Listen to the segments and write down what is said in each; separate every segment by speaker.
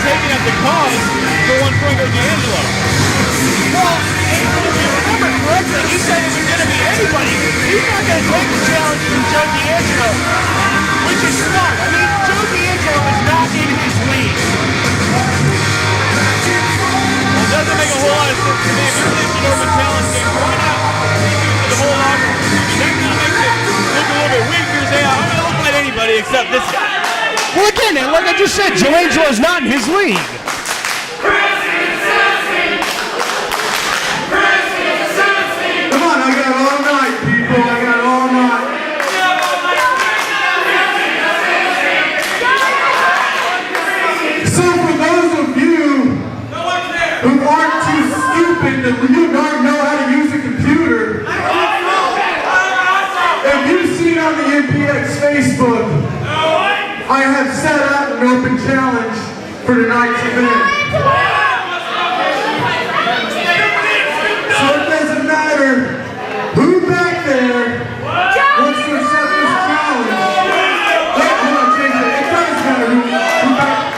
Speaker 1: taken at the cost for one Franco D'Angelo.
Speaker 2: Well, if you remember correctly, he said it was going to be anybody. He's not going to take the challenge from Joe D'Angelo, which is smart. I mean, Joe D'Angelo is not in his league.
Speaker 1: Well, it doesn't make a whole lot of sense to me. If you're thinking open challenge game, why not use the whole locker room? That kind of makes it look a little bit weak. You're saying, I'm going to look at anybody except this guy.
Speaker 2: Well, again, like I just said, Joe D'Angelo is not in his league.
Speaker 3: Come on, I got all night, people. I got all night. So for those of you who aren't too stupid that you don't know how to use a computer, if you've seen on the MPX Facebook, I have set out an open challenge for tonight's event. So it doesn't matter who back there wants to accept this challenge. Wait, hold on, change it. It does matter who back.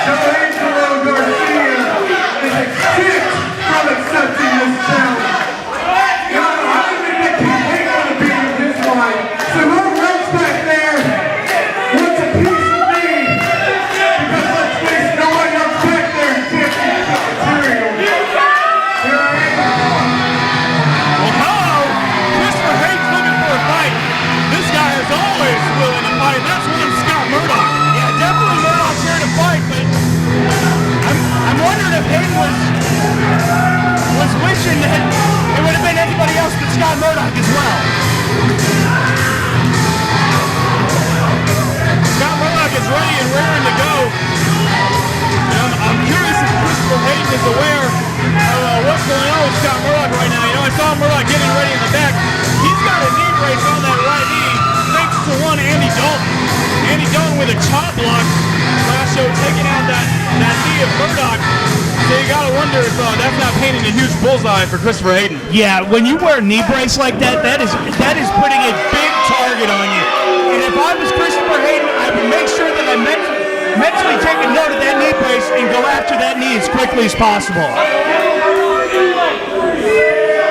Speaker 3: Joe Angelo Garcia is exempt from accepting this challenge. Now, I think that he ain't gonna be with his wife. So who runs back there wants a piece of me? Because let's face it, nobody else back there is championship material. Here I am.
Speaker 1: Well, hello! Kristopher Haiden's looking for a fight. This guy is always willing to fight. That's one Scott Murdoch.
Speaker 2: Yeah, definitely Murdoch's here to fight, but I'm wondering if Haiden was wishing that it would have been anybody else but Scott Murdoch as well.
Speaker 1: Scott Murdoch is ready and raring to go. And I'm curious if Kristopher Haiden is aware of what's going on with Scott Murdoch right now. You know, I saw Murdoch getting ready in the back. He's got a knee brace on that right knee, thanks to one Andy Dalton. Andy Dalton with a chop block last show, taking out that knee of Murdoch. So you gotta wonder if that's not painting a huge bullseye for Kristopher Haiden.
Speaker 2: Yeah, when you wear a knee brace like that, that is putting a big target on you. And if I was Kristopher Haiden, I would make sure that I mentally take a note of that knee brace and go after that knee as quickly as possible.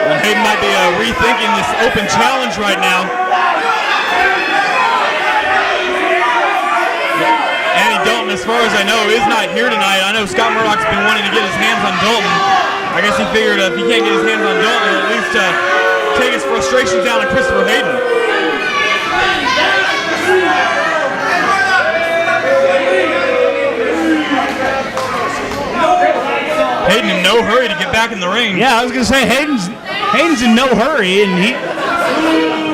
Speaker 1: Well, Haiden might be rethinking this open challenge right now. Andy Dalton, as far as I know, is not here tonight. I know Scott Murdoch's been wanting to get his hands on Dalton. I guess he figured if he can't get his hands on Dalton, at least take his frustrations down to Kristopher Haiden. Haiden in no hurry to get back in the ring.
Speaker 2: Yeah, I was going to say, Hayden's in no hurry, and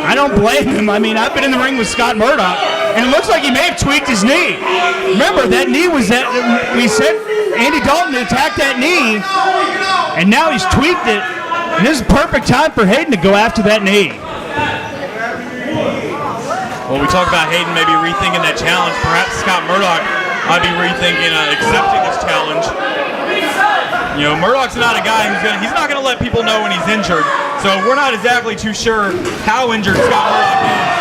Speaker 2: I don't blame him. I mean, I've been in the ring with Scott Murdoch, and it looks like he may have tweaked his knee. Remember, that knee was that, we said Andy Dalton attacked that knee, and now he's tweaked it, and this is a perfect time for Haiden to go after that knee.
Speaker 1: Well, we talked about Haiden maybe rethinking that challenge. Perhaps Scott Murdoch might be rethinking accepting this challenge. You know, Murdoch's not a guy he's not gonna let people know when he's injured. So we're not exactly too sure how injured Scott Murdoch is.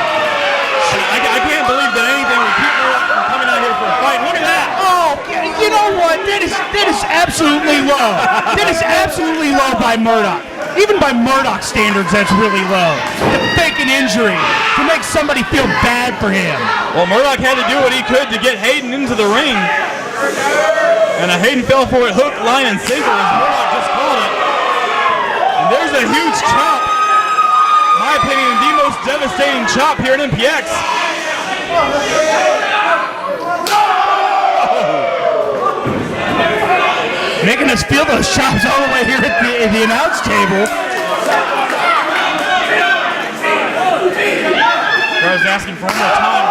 Speaker 1: I can't believe that anything would keep Murdoch from coming out here for a fight. Look at that!
Speaker 2: Oh, you know what? That is absolutely low. That is absolutely low by Murdoch. Even by Murdoch standards, that's really low. To fake an injury, to make somebody feel bad for him.
Speaker 1: Well, Murdoch had to do what he could to get Haiden into the ring. And Haiden fell for it hook, line, and sinker as Murdoch just called it. And there's a huge chop. In my opinion, the most devastating chop here at MPX.
Speaker 2: Making us feel those chops all the way here at the announce table.
Speaker 1: I was asking for one more time.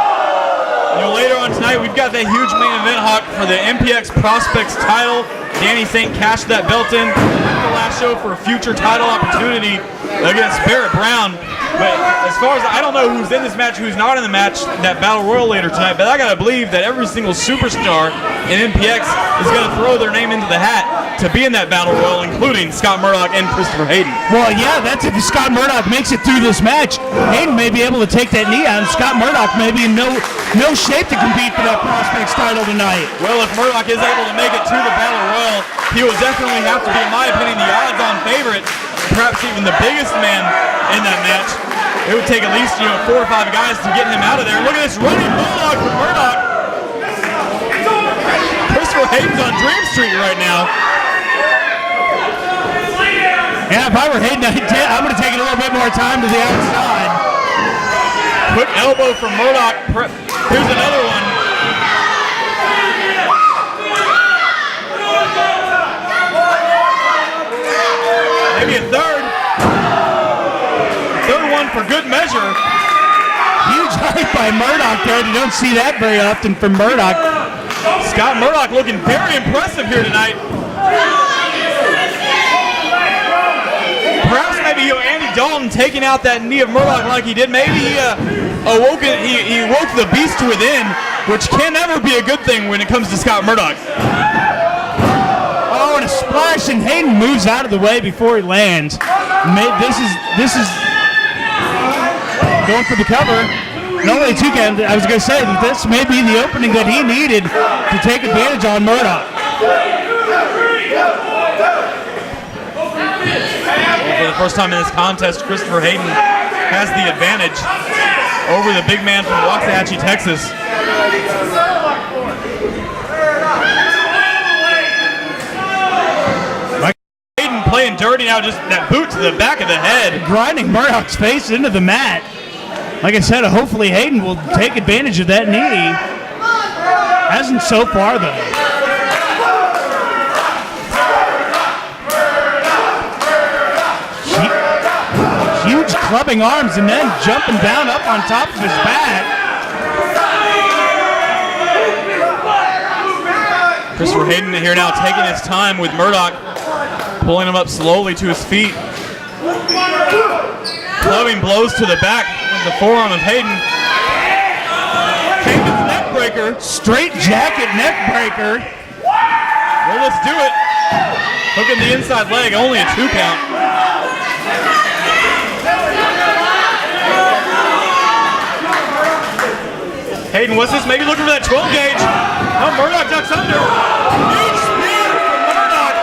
Speaker 1: You know, later on tonight, we've got that huge main event, Hawk, for the MPX Prospects title. Danny Saint cashed that belt in the last show for a future title opportunity against Barrett Brown. But as far as I don't know who's in this match, who's not in the match, that Battle Royal later tonight, but I gotta believe that every single superstar in MPX is gonna throw their name into the hat to be in that Battle Royal, including Scott Murdoch and Kristopher Haiden.
Speaker 2: Well, yeah, that's if Scott Murdoch makes it through this match. Haiden may be able to take that knee out, and Scott Murdoch may be in no shape to compete for that Prospects title tonight.
Speaker 1: Well, if Murdoch is able to make it to the Battle Royal, he will definitely have to be, in my opinion, the odds-on favorite, perhaps even the biggest man in that match. It would take at least 4 or 5 guys to get him out of there. Look at this running bulldog from Murdoch. Kristopher Hayden's on Dream Street right now.
Speaker 2: Yeah, if I were Hayden, I would have taken a little bit more time to the outside.
Speaker 1: Quick elbow from Murdoch. Here's another one. Maybe a third. Third one for good measure.
Speaker 2: Huge height by Murdoch there. You don't see that very often from Murdoch.
Speaker 1: Scott Murdoch looking very impressive here tonight. Perhaps maybe Andy Dalton taking out that knee of Murdoch like he did. Maybe he awoke the beast within, which can never be a good thing when it comes to Scott Murdoch.
Speaker 2: Oh, and a splash, and Haiden moves out of the way before he lands. This is going for the cover. Not only two count, I was going to say that this may be the opening that he needed to take advantage on Murdoch.
Speaker 1: For the first time in this contest, Kristopher Haiden has the advantage over the big man from Waxahachie, Texas. Haiden playing dirty now, just that boot to the back of the head.
Speaker 2: Grinding Murdoch's face into the mat. Like I said, hopefully Haiden will take advantage of that knee. Hasn't so far, though. Huge clubbing arms and then jumping down up on top of his back.
Speaker 1: Kristopher Haiden here now taking his time with Murdoch, pulling him up slowly to his feet. Clubbing blows to the back with the forearm of Haiden. Haiden's neck breaker.
Speaker 2: Straight jacket neck breaker.
Speaker 1: Well, let's do it. Hooking the inside leg, only a 2 count. Haiden, what's this? Maybe looking for that 12 gauge. Oh, Murdoch ducks under. Huge spear from Murdoch.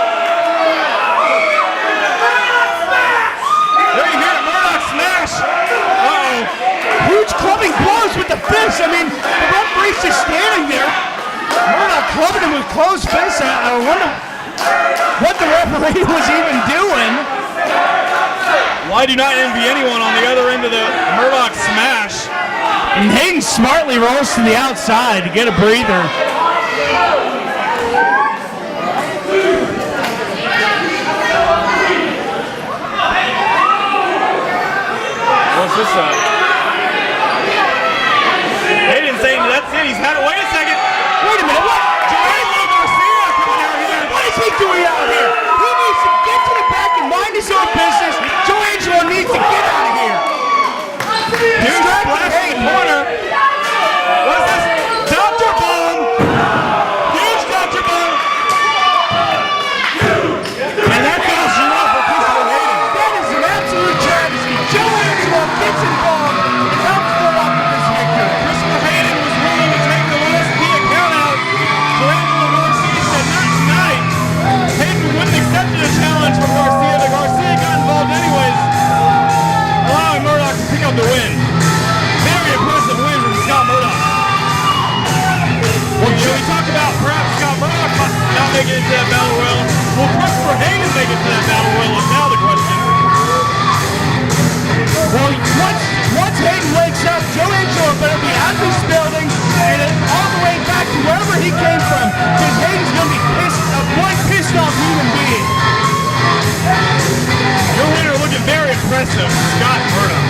Speaker 1: There you hear it, Murdoch smash. Uh-oh.
Speaker 2: Huge clubbing blows with the fist. I mean, the referee's just standing there. Murdoch clubbing him with closed fists. I wonder what the referee was even doing.
Speaker 1: Well, I do not envy anyone on the other end of the Murdoch smash.
Speaker 2: And Haiden smartly rolls to the outside to get a breather.
Speaker 1: What's this? Haiden saying that's it. He's had it. Wait a second.
Speaker 2: Wait a minute. What?
Speaker 1: Joel Garcia coming out here.
Speaker 2: What is he doing out here? He needs to get to the back and mind his own business. Joe Angelo needs to get out of here.
Speaker 1: Huge splash in the corner. What is this? Dr. Bomb. Huge Dr. Bomb. And that finishes you off for Kristopher Haiden.
Speaker 2: That is an absolute travesty. Joe Angelo gets involved and helps Murdoch with this victory.
Speaker 1: Kristopher Haiden was willing to take the last Pia count out. So Angelo Garcia said not tonight. Haiden wouldn't accept the challenge from Garcia, but Garcia got involved anyways, allowing Murdoch to pick up the win. Very impressive win from Scott Murdoch. Well, should we talk about perhaps Scott Murdoch not making it to that Battle Royal? Will Kristopher Haiden make it to that Battle Royal is now the question.
Speaker 2: Well, once Haiden wakes up, Joe Angelo better be out of this building and all the way back to wherever he came from, because Hayden's going to be one pissed off human being.
Speaker 1: Your winner looking very impressive, Scott Murdoch.